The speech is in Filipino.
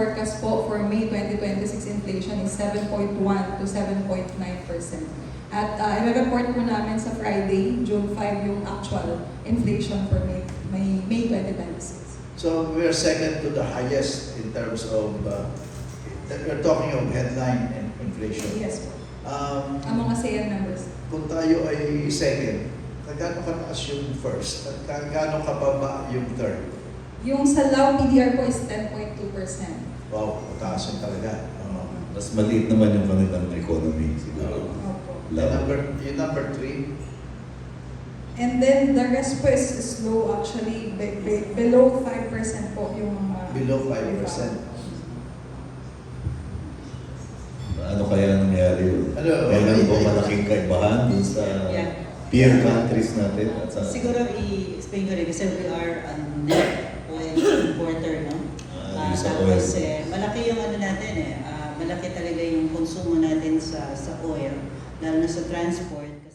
forecast po for May 2026 inflation is 7.1 to 7.9%. At i-report po namin sa Friday, June 5, yung actual inflation for May 2026. So we are second to the highest in terms of, we're talking of headline and inflation. Yes po. Among ASEAN members. Kung tayo ay second, kagano kataas yung first at kagano kababa yung third? Yung sa Lao PDR po is 10.2%. Wow, mataas yun talaga. Mas maliit naman yung kanilang economy siguro. Opo. Yung number three, And then the rest po is low actually, below 5% po yung below 5%. Ano kaya nangyari yun? Ano? Meron po malaking kaibahan dun sa peer countries natin at sa... Siguro i-explain ko rin kasi we are a net oil importer, no? Sa oil. Malaki yung ano natin malaki talaga yung konsumo natin sa oil, lalo na sa transport.